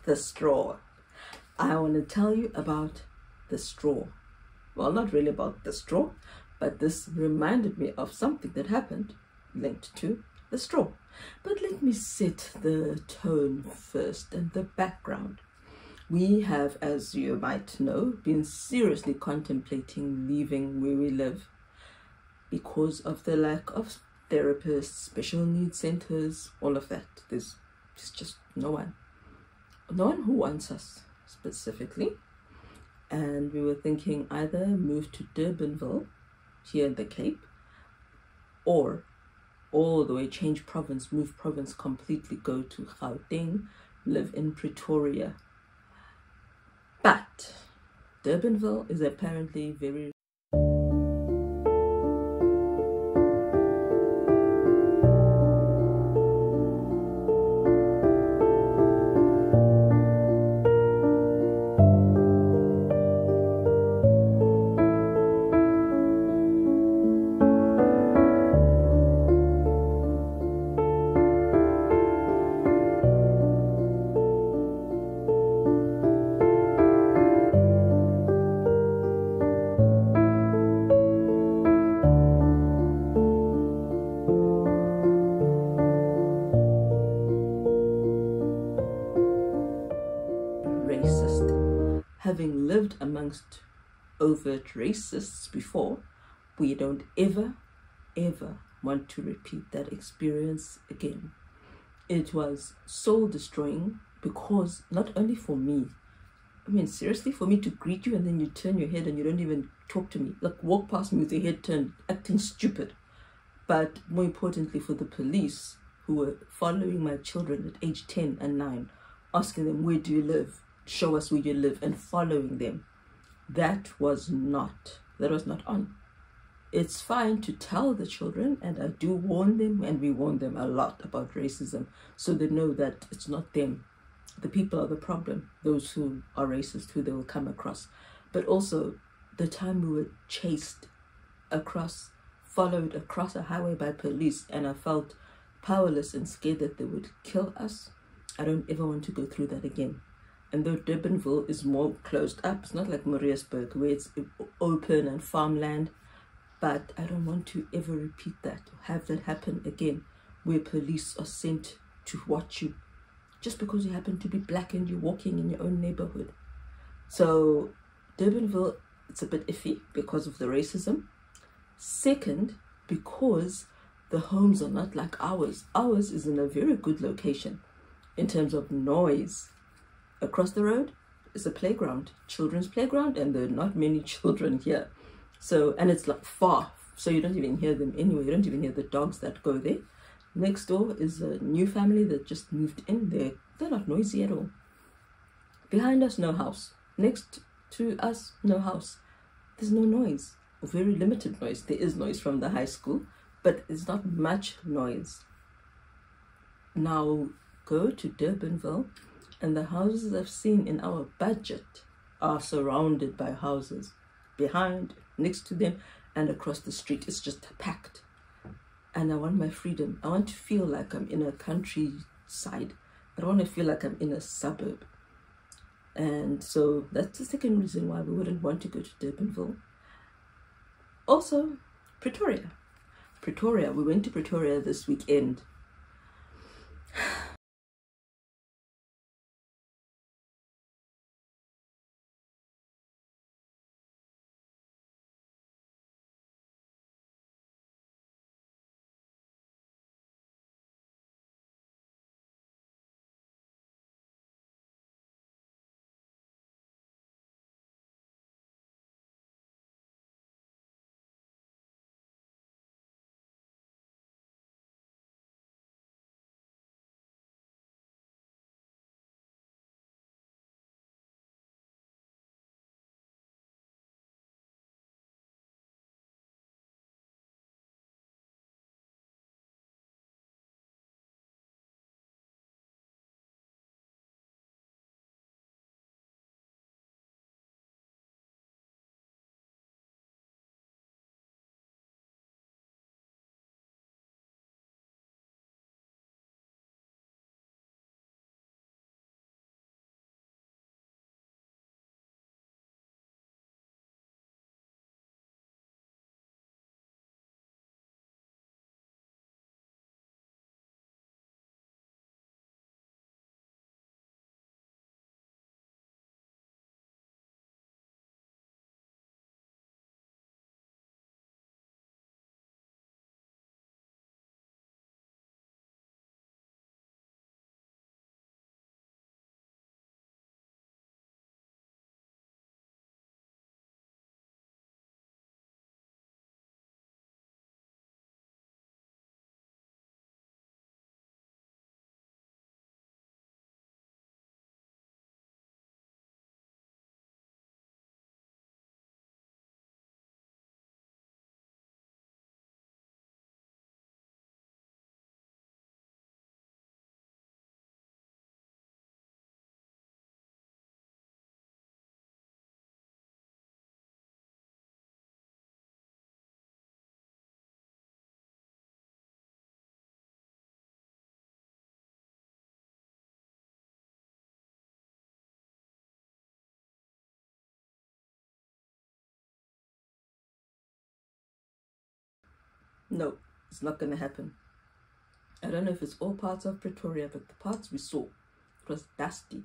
The straw. I want to tell you about the straw. Well, not really about the straw, but this reminded me of something that happened linked to the straw. But let me set the tone first and the background. We have, as you might know, been seriously contemplating leaving where we live because of the lack of therapists, special needs centers, all of that. There's just no one who wants us specifically. And we were thinking either move to Durbanville here in the Cape, or all the way change province, move province completely, go to Gauteng, live in Pretoria. But Durbanville is apparently very racist. Having lived amongst overt racists before, we don't ever want to repeat that experience again. It was soul destroying because not only for me, I mean seriously, for me to greet you and then you turn your head and you don't even talk to me, like walk past me with your head turned, acting stupid. But more importantly, for the police who were following my children at age 10 and 9, asking them, where do you live? Show us where you live, and following them. That was not on. It's fine to tell the children, and I do warn them, and we warn them a lot about racism, so they know that it's not them. The people are the problem, those who are racist, who they will come across. But also, the time we were chased across, followed across a highway by police, and I felt powerless and scared that they would kill us. I don't ever want to go through that again. And though Durbanville is more closed up, it's not like Maritzburg where it's open and farmland, but I don't want to ever repeat that, have that happen again, where police are sent to watch you just because you happen to be black and you're walking in your own neighborhood. So Durbanville, it's a bit iffy because of the racism. Second, because the homes are not like ours. Ours is in a very good location in terms of noise. Across the road is a playground, children's playground, and there are not many children here. So, and it's like far, so you don't even hear them anyway. You don't even hear the dogs that go there. Next door is a new family that just moved in there. They're not noisy at all. Behind us, no house. Next to us, no house. There's no noise, very limited noise. There is noise from the high school, but it's not much noise. Now go to Durbanville, and the houses I've seen in our budget are surrounded by houses behind, next to them, and across the street. It's just packed. And I want my freedom. I want to feel like I'm in a countryside. I don't want to feel like I'm in a suburb. And so that's the second reason why we wouldn't want to go to Durbanville. Also, Pretoria. We went to Pretoria this weekend. No, it's not going to happen. I don't know if it's all parts of Pretoria, but the parts we saw, it was dusty,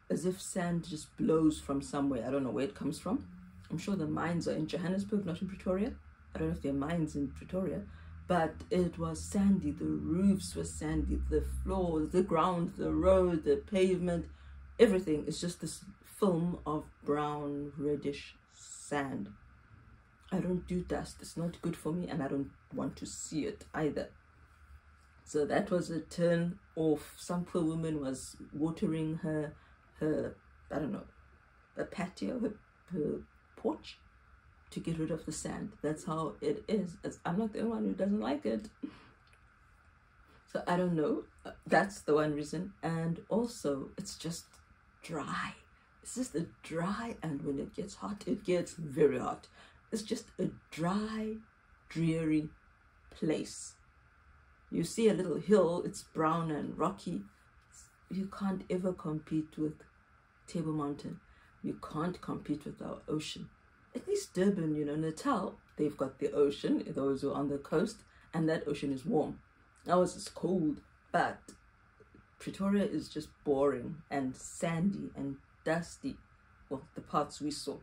as if sand just blows from somewhere. I don't know where it comes from. I'm sure the mines are in Johannesburg, not in Pretoria. I don't know if there are mines in Pretoria, but it was sandy. The roofs were sandy, the floors, the ground, the road, the pavement, everything is just this film of brown, reddish sand. I don't do dust. It's not good for me, and I don't want to see it either. So that was a turn off. Some poor woman was watering her I don't know, a patio, her porch, to get rid of the sand. That's how it is. I'm not the only one who doesn't like it. So I don't know. That's the one reason. And also, it's just dry. It's just a dry, and when it gets hot, it gets very hot. It's just a dry, dreary place. You see a little hill, it's brown and rocky. You can't ever compete with Table Mountain. You can't compete with our ocean. At least Durban, Natal, they've got the ocean, those who are on the coast, and that ocean is warm. Ours is cold, but Pretoria is just boring and sandy and dusty. Well, the parts we saw.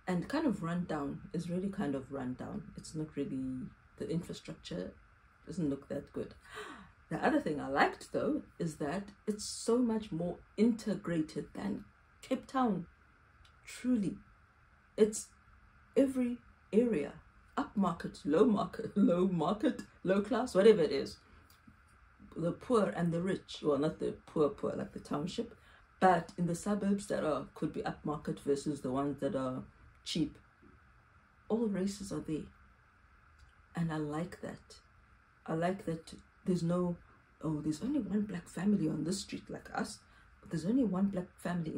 And kind of run down. It's really kind of run down. It's not really, the infrastructure doesn't look that good. The other thing I liked, though, is that it's so much more integrated than Cape Town. Truly. It's every area. Upmarket, low class, whatever it is. The poor and the rich. Well, not the poor, like the township. But in the suburbs that could be upmarket versus the ones that are cheap. All races are there. And I like that. I like that there's no, there's only one black family on this street like us. There's only one black family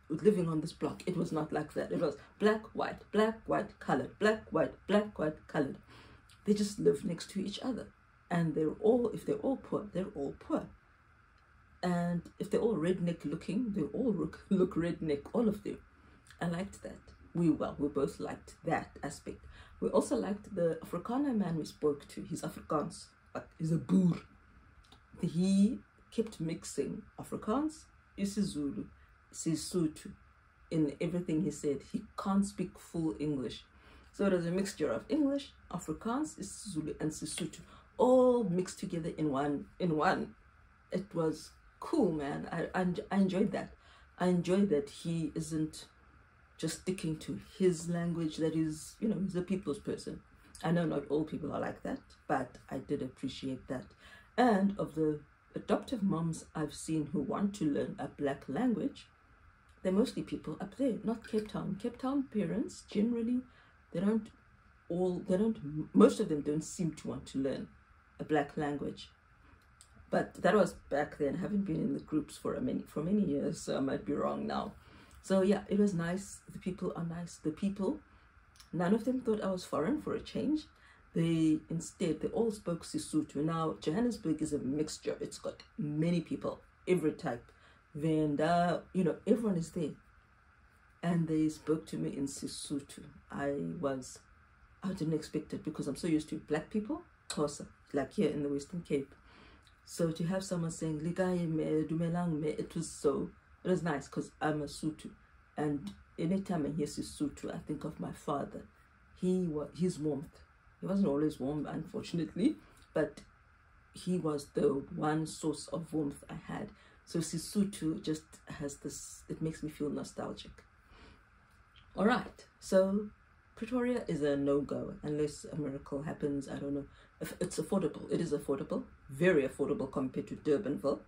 living on this block. It was not like that. It was black, white, colored, black, white, colored. They just live next to each other. And if they're all poor, they're all poor. And if they're all redneck looking, they all look redneck, all of them. I liked that. We both liked that aspect. We also liked the Afrikaner man we spoke to. He's Afrikaans. He's a boer. He kept mixing Afrikaans, isiZulu, Sesotho in everything he said. He can't speak full English. So it was a mixture of English, Afrikaans, isiZulu, and Sesotho, all mixed together in one. It was cool, man. I enjoyed that. I enjoyed that he isn't just sticking to his language, that is, he's a people's person. I know not all people are like that, but I did appreciate that. And of the adoptive moms I've seen who want to learn a black language, they're mostly people up there, not Cape Town. Cape Town parents, generally, most of them don't seem to want to learn a black language. But that was back then. I haven't been in the groups for many years, so I might be wrong now. So yeah, it was nice. The people are nice. The people, none of them thought I was foreign for a change. They all spoke Sesotho. Now, Johannesburg is a mixture. It's got many people, every type. Venda, everyone is there. And they spoke to me in Sesotho. I didn't expect it because I'm so used to black people, Xhosa, like here in the Western Cape. So to have someone saying, Ligaye me, dumelang me, it was nice because I'm a Sotho. And anytime I hear Sesotho, I think of my father. His warmth. He wasn't always warm, unfortunately, but he was the one source of warmth I had. So Sesotho just has this, it makes me feel nostalgic. All right, so Pretoria is a no-go unless a miracle happens. I don't know. If it's affordable. It is affordable, very affordable compared to Durbanville.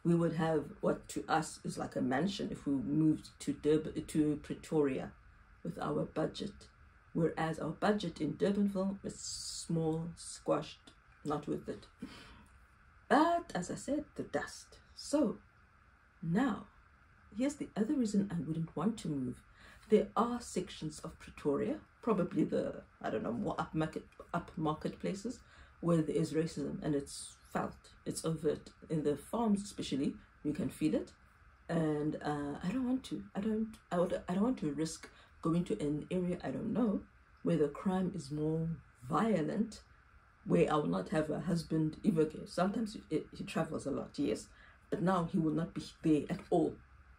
We would have what to us is like a mansion if we moved to Pretoria with our budget. Whereas our budget in Durbanville is small, squashed, not worth it. But as I said, the dust. So now, here's the other reason I wouldn't want to move. There are sections of Pretoria, probably the, more upmarket places, where there is racism and it's felt, it's overt. In the farms especially, you can feel it. And I don't want to. I don't want to risk going to an area I don't know, where the crime is more violent where I will not have a husband. Even okay, sometimes he travels a lot, yes, but now he will not be there at all,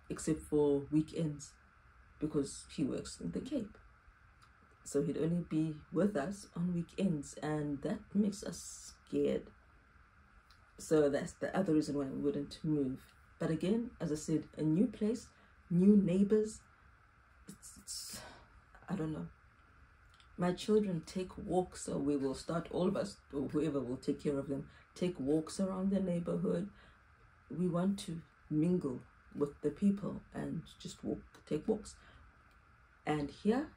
except for weekends, because he works in the Cape. So he'd only be with us on weekends, and that makes us scared. So that's the other reason why we wouldn't move. But again, as I said, a new place, new neighbors, I don't know. My children take walks, so we will start, all of us, or whoever will take care of them, take walks around the neighborhood. We want to mingle with the people and just take walks. And here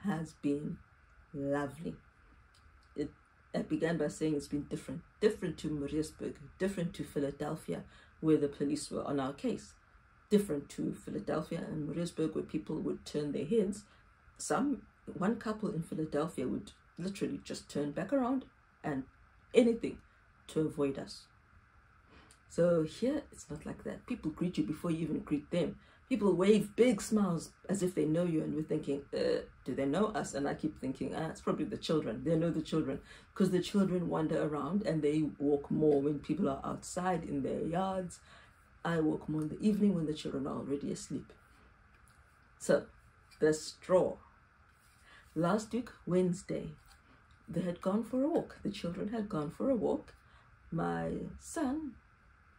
has been lovely. I began by saying it's been different to Maritzburg, different to Philadelphia, where the police were on our case, different to Philadelphia and Maritzburg, where people would turn their heads. One couple in Philadelphia would literally just turn back around and anything to avoid us. So here it's not like that. People greet you before you even greet them. People wave big smiles as if they know you, and we're thinking, do they know us? And I keep thinking, it's probably the children. They know the children, because the children wander around and they walk more when people are outside in their yards. I walk more in the evening when the children are already asleep. So, the straw. Last week, Wednesday, they had gone for a walk. The children had gone for a walk. My son,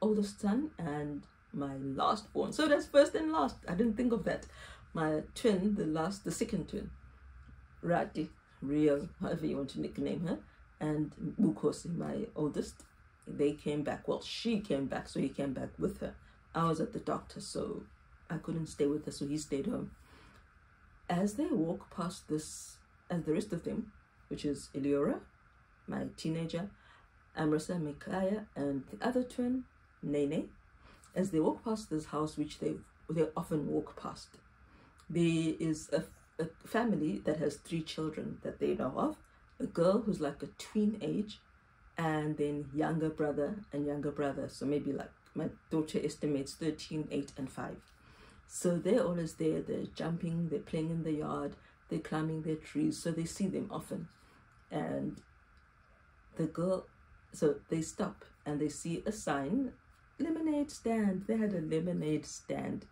oldest son, and my last born. So that's first and last. I didn't think of that. My twin, the second twin, Rati, Rio, however you want to nickname her, and Bukosi, my oldest, they came back. Well, she came back, so he came back with her. I was at the doctor, so I couldn't stay with her, so he stayed home. As they walk past this, and the rest of them, which is Eliora, my teenager, Amrisa, Mikaya, and the other twin, Nene, as they walk past this house, which they often walk past, there is a family that has 3 children that they know of, a girl who's like a tween age, and then younger brother and younger brother. So maybe like my daughter estimates 13, 8, and 5. So they're always there. They're jumping, they're playing in the yard, they're climbing their trees, so they see them often. And the girl, so they stop and they see a sign, lemonade stand. They had a lemonade stand,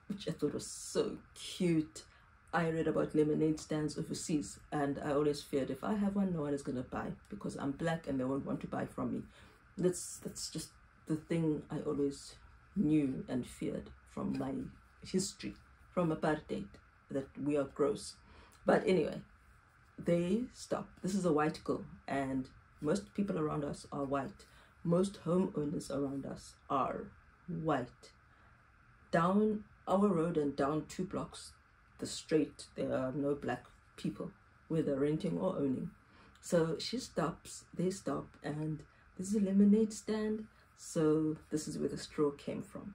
which I thought was so cute. I read about lemonade stands overseas, and I always feared if I have one, no one is going to buy, because I'm black and they won't want to buy from me. That's just the thing I always knew and feared from my history, from apartheid, that we are gross. But anyway, they stop. This is a white girl, and most people around us are white. Most homeowners around us are white. Down our road and down 2 blocks, the straight, there are no black people, whether renting or owning. So she stops, they stop, and this is a lemonade stand. So this is where the straw came from.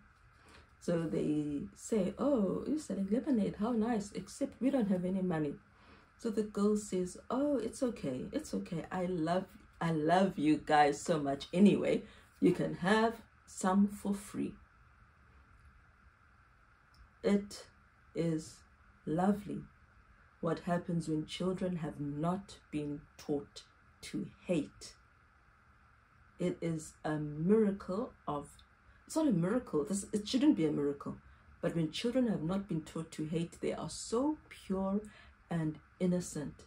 So they say, oh, you're selling lemonade, how nice, except we don't have any money. So the girl says, oh, it's okay, I love you guys so much anyway, you can have some for free. It is lovely what happens when children have not been taught to hate. It is a miracle of, it's not a miracle, it shouldn't be a miracle, but when children have not been taught to hate, they are so pure and innocent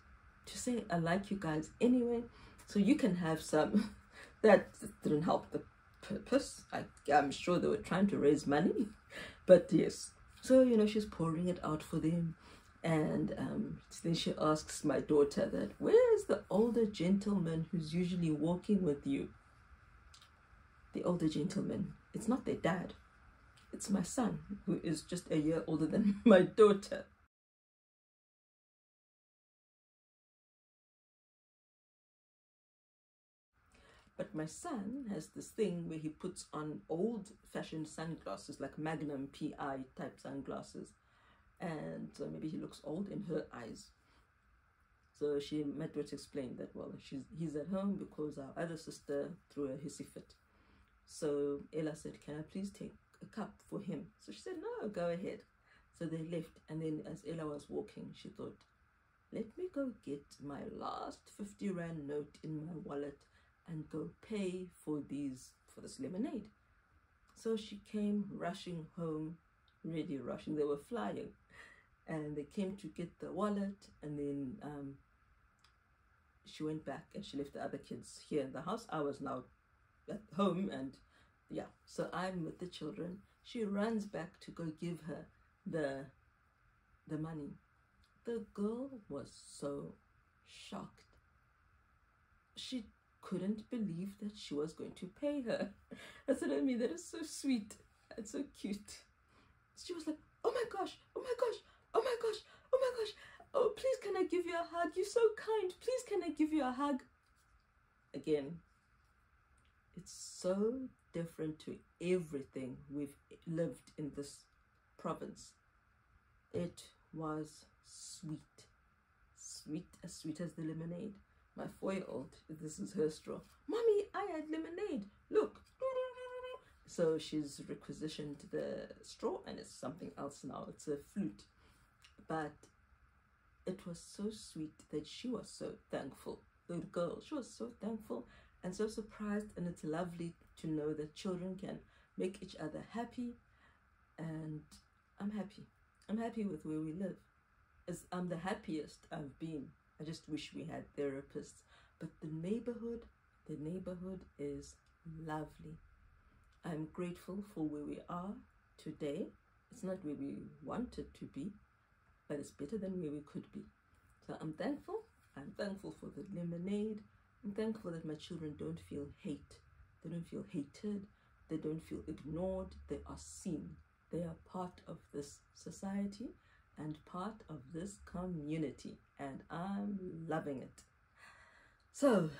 to say, I like you guys anyway, so you can have some. That didn't help the purpose. I'm sure they were trying to raise money, but yes. So, you know, she's pouring it out for them. And then she asks my daughter that, where's the older gentleman who's usually walking with you? The older gentleman, it's not their dad. It's my son, who is just a year older than my daughter. But my son has this thing where he puts on old-fashioned sunglasses, like Magnum PI type sunglasses. And so maybe he looks old in her eyes. So my daughter explained that, well, he's at home because our other sister threw a hissy fit. So Ella said, can I please take a cup for him? So she said, no, go ahead. So they left. And then as Ella was walking, she thought, let me go get my last 50 rand note in my wallet and go pay for this lemonade. So she came rushing home, really rushing. They were flying, and they came to get the wallet, and then she went back and she left the other kids here in the house. I was now at home, and yeah, so I'm with the children. She runs back to go give her the money. The girl was so shocked. She couldn't believe that she was going to pay her. I said, I mean, that is so sweet and so cute. She was like, oh my gosh, oh my gosh, oh my gosh, oh my gosh. Oh, please, can I give you a hug? You're so kind. Please, can I give you a hug? Again, it's so different to everything we've lived in this province. It was sweet. Sweet as the lemonade. My 4-year-old, this is her straw. Mommy, I had lemonade. Look. So she's requisitioned the straw and it's something else now. It's a flute. But it was so sweet that she was so thankful. The girl, she was so thankful and so surprised. And it's lovely to know that children can make each other happy. And I'm happy. I'm happy with where we live. I'm the happiest I've been. I just wish we had therapists. But the neighborhood is lovely. I'm grateful for where we are today. It's not where we wanted to be, but it's better than where we could be. So I'm thankful. I'm thankful for the lemonade. I'm thankful that my children don't feel hate. They don't feel hated. They don't feel ignored. They are seen. They are part of this society and part of this community, and I'm loving it. So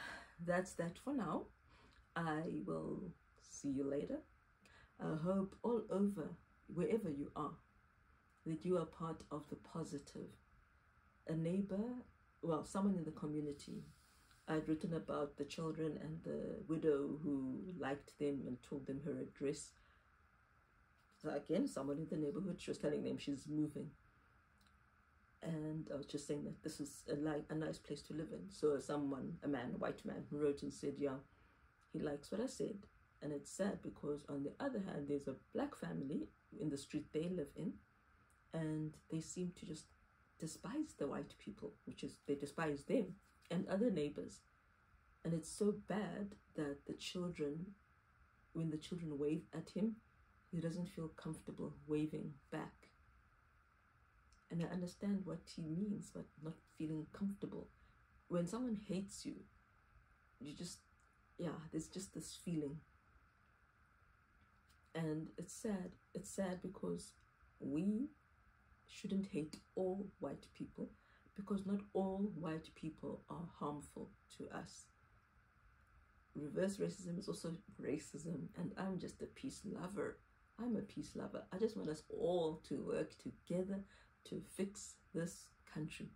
that's that for now. I will see you later. I hope all over, wherever you are, that you are part of the positive. A neighbor, well, someone in the community. I'd written about the children and the widow who liked them and told them her address. So again, someone in the neighborhood, she was telling them she's moving. And I was just saying that this is a nice place to live in. So someone, a white man, wrote and said, yeah, he likes what I said. And it's sad because on the other hand, there's a black family in the street they live in, and they seem to just despise the white people, which is they despise them and other neighbors. And it's so bad that the children, when the children wave at him, he doesn't feel comfortable waving back. And I understand what he means, but not feeling comfortable. When someone hates you, you just, yeah, there's just this feeling. And it's sad. It's sad because we shouldn't hate all white people, because not all white people are harmful to us. Reverse racism is also racism, and I'm just a peace lover. I'm a peace lover. I just want us all to work together to fix this country.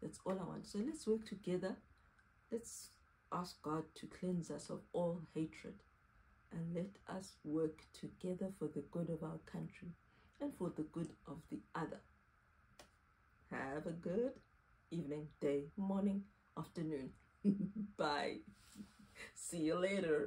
That's all I want. So let's work together. Let's ask God to cleanse us of all hatred, and let us work together for the good of our country and for the good of the other. Have a good evening, day, morning, afternoon. Bye. See you later.